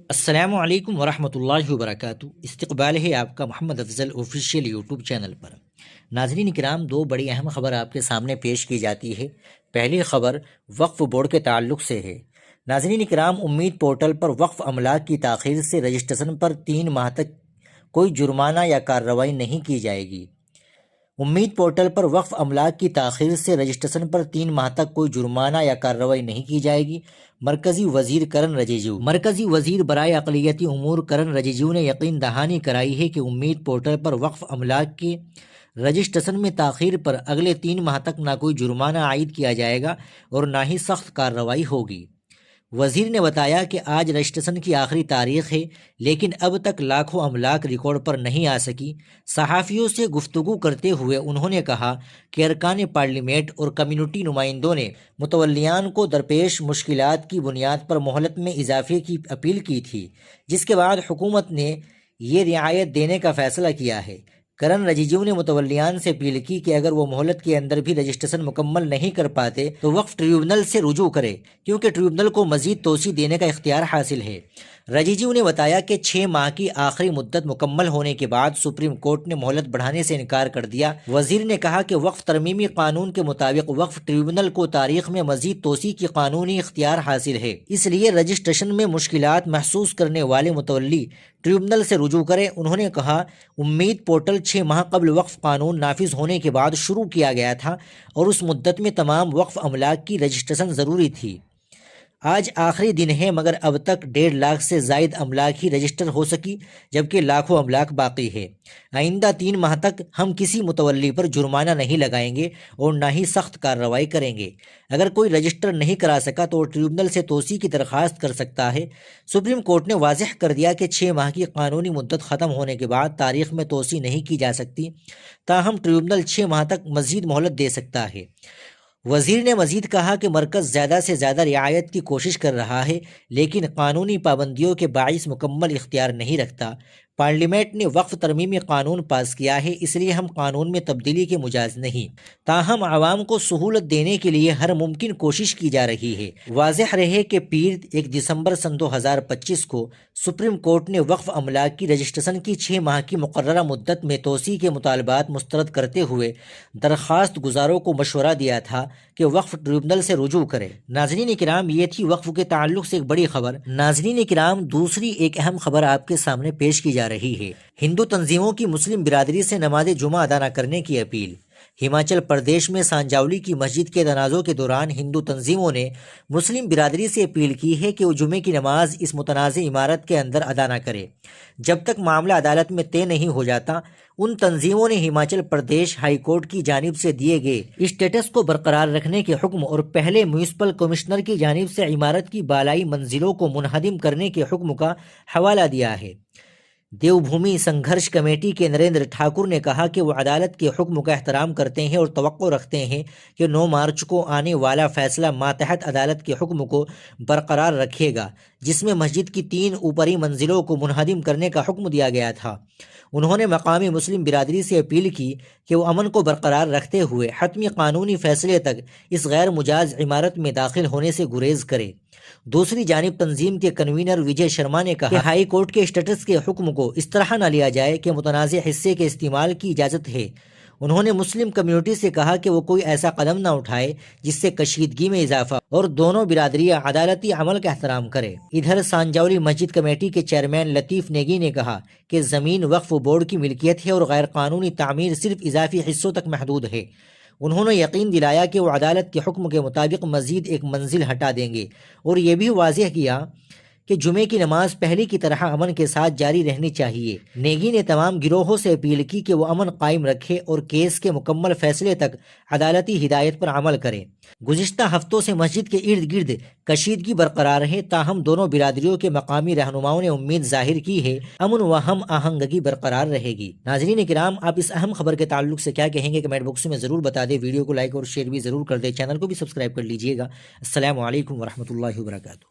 السلام علیکم ورحمۃ اللہ وبرکاتہ۔ استقبال ہے آپ کا محمد افضل آفیشیل یوٹیوب چینل پر۔ ناظرین کرام، دو بڑی اہم خبر آپ کے سامنے پیش کی جاتی ہے۔ پہلی خبر وقف بورڈ کے تعلق سے ہے۔ ناظرین کرام، امید پورٹل پر وقف املاک کی تاخیر سے رجسٹریشن پر 3 ماہ تک کوئی جرمانہ یا کارروائی نہیں کی جائے گی۔ امید پورٹل پر وقف املاک کی تاخیر سے رجسٹریشن پر 3 ماہ تک کوئی جرمانہ یا کارروائی نہیں کی جائے گی۔ مرکزی وزیر کرن رجیجو۔ مرکزی وزیر برائے اقلیتی امور کرن رجیجو نے یقین دہانی کرائی ہے کہ امید پورٹل پر وقف املاک کے رجسٹریشن میں تاخیر پر اگلے 3 ماہ تک نہ کوئی جرمانہ عائد کیا جائے گا اور نہ ہی سخت کارروائی ہوگی۔ وزیر نے بتایا کہ آج رجسٹریشن کی آخری تاریخ ہے، لیکن اب تک لاکھوں املاک ریکارڈ پر نہیں آ سکی۔ صحافیوں سے گفتگو کرتے ہوئے انہوں نے کہا کہ ارکان پارلیمنٹ اور کمیونٹی نمائندوں نے متولیان کو درپیش مشکلات کی بنیاد پر مہلت میں اضافے کی اپیل کی تھی، جس کے بعد حکومت نے یہ رعایت دینے کا فیصلہ کیا ہے۔ کرن رجیجو نے متولیان سے اپیل کی کہ اگر وہ مہلت کے اندر بھی رجسٹریشن مکمل نہیں کر پاتے تو وقف ٹریبونل سے رجوع کرے، کیونکہ ٹریبونل کو مزید توسیع دینے کا اختیار حاصل ہے۔ رجیجو نے بتایا کہ 6 ماہ کی آخری مدت مکمل ہونے کے بعد سپریم کورٹ نے مہلت بڑھانے سے انکار کر دیا۔ وزیر نے کہا کہ وقف ترمیمی قانون کے مطابق وقف ٹریبونل کو تاریخ میں مزید توسیع کی قانونی اختیار حاصل ہے، اس لیے رجسٹریشن میں مشکلات محسوس کرنے والے متولی ٹریبونل سے رجوع کریں۔ انہوں نے کہا امید پورٹل 6 ماہ قبل وقف قانون نافذ ہونے کے بعد شروع کیا گیا تھا اور اس مدت میں تمام وقف املاک کی رجسٹریشن ضروری تھی۔ آج آخری دن ہے، مگر اب تک 1.5 لاکھ سے زائد املاک ہی رجسٹر ہو سکی، جبکہ لاکھوں املاک باقی ہے۔ آئندہ 3 ماہ تک ہم کسی متولی پر جرمانہ نہیں لگائیں گے اور نہ ہی سخت کارروائی کریں گے۔ اگر کوئی رجسٹر نہیں کرا سکا تو وہ ٹریبونل سے توسیع کی درخواست کر سکتا ہے۔ سپریم کورٹ نے واضح کر دیا کہ 6 ماہ کی قانونی مدت ختم ہونے کے بعد تاریخ میں توسیع نہیں کی جا سکتی، تاہم ٹریبونل 6 ماہ تک مزید مہلت دے سکتا ہے۔ وزیر نے مزید کہا کہ مرکز زیادہ سے زیادہ رعایت کی کوشش کر رہا ہے، لیکن قانونی پابندیوں کے باعث مکمل اختیار نہیں رکھتا۔ پارلیمنٹ نے وقف ترمیمی قانون پاس کیا ہے، اس لیے ہم قانون میں تبدیلی کے مجاز نہیں، تاہم عوام کو سہولت دینے کے لیے ہر ممکن کوشش کی جا رہی ہے۔ واضح رہے کہ پیر 1 دسمبر سن 2025 کو سپریم کورٹ نے وقف املاک کی رجسٹریشن کی 6 ماہ کی مقررہ مدت میں توسیع کے مطالبات مسترد کرتے ہوئے درخواست گزاروں کو مشورہ دیا تھا کہ وقف ٹریبونل سے رجوع کرے۔ ناظرین کرام، یہ تھی وقف کے تعلق سے ایک بڑی خبر۔ ناظرین کرام، دوسری ایک اہم خبر آپ کے سامنے پیش کی جا رہی ہے۔ ہندو تنظیموں کی مسلم برادری سے نماز جمعہ ادا نہ کرنے کی اپیل۔ ہماچل پردیش میں سانجاولی کی مسجد کے تنازع کے دوران ہندو تنظیموں نے مسلم برادری سے اپیل کی ہے کہ وہ جمعے کی نماز اس متنازع عمارت کے اندر ادا نہ کرے۔ جب تک معاملہ عدالت میں طے نہیں ہو جاتا، ان تنظیموں نے ہماچل پردیش ہائی کورٹ کی جانب سے دیے گئے اسٹیٹس کو برقرار رکھنے کے حکم اور پہلے میونسپل کمشنر کی جانب سے عمارت کی بالائی منزلوں کو منہدم کرنے کے حکم کا حوالہ دیا ہے۔ دیو بھومی سنگھرش کمیٹی کے نریندر ٹھاکر نے کہا کہ وہ عدالت کے حکم کا احترام کرتے ہیں اور توقع رکھتے ہیں کہ 9 مارچ کو آنے والا فیصلہ ماتحت عدالت کے حکم کو برقرار رکھے گا، جس میں مسجد کی 3 اوپری منزلوں کو منہدم کرنے کا حکم دیا گیا تھا۔ انہوں نے مقامی مسلم برادری سے اپیل کی کہ وہ امن کو برقرار رکھتے ہوئے حتمی قانونی فیصلے تک اس غیر مجاز عمارت میں داخل ہونے سے گریز کرے۔ دوسری جانب تنظیم کے کنوینر وجے شرما نے کہا کہ ہائی کورٹ کے اسٹیٹس کے حکم کو اس طرح نہ لیا جائے کہ متنازع حصے کے استعمال کی اجازت ہے۔ انہوں نے مسلم کمیونٹی سے کہا کہ وہ کوئی ایسا قدم نہ اٹھائے جس سے کشیدگی میں اضافہ اور دونوں برادریاں عدالتی عمل کا احترام کرے۔ ادھر سانجاولی مسجد کمیٹی کے چیئرمین لطیف نیگی نے کہا کہ زمین وقف بورڈ کی ملکیت ہے اور غیر قانونی تعمیر صرف اضافی حصوں تک محدود ہے۔ انہوں نے یقین دلایا کہ وہ عدالت کے حکم کے مطابق مزید ایک منزل ہٹا دیں گے اور یہ بھی واضح کیا کہ جمعے کی نماز پہلے کی طرح امن کے ساتھ جاری رہنی چاہیے۔ نیگی نے تمام گروہوں سے اپیل کی کہ وہ امن قائم رکھے اور کیس کے مکمل فیصلے تک عدالتی ہدایت پر عمل کریں۔ گزشتہ ہفتوں سے مسجد کے ارد گرد کشیدگی برقرار ہے، تاہم دونوں برادریوں کے مقامی رہنماؤں نے امید ظاہر کی ہے امن و ہم آہنگی برقرار رہے گی۔ ناظرین کرام، آپ اس اہم خبر کے تعلق سے کیا کہیں گے کمنٹ باکس میں ضرور بتا دیں۔ ویڈیو کو لائک اور شیئر بھی ضرور کر دیں، چینل کو بھی سبسکرائب کر لیجیے گا۔ السلام علیکم ورحمۃ اللہ وبرکاتہ۔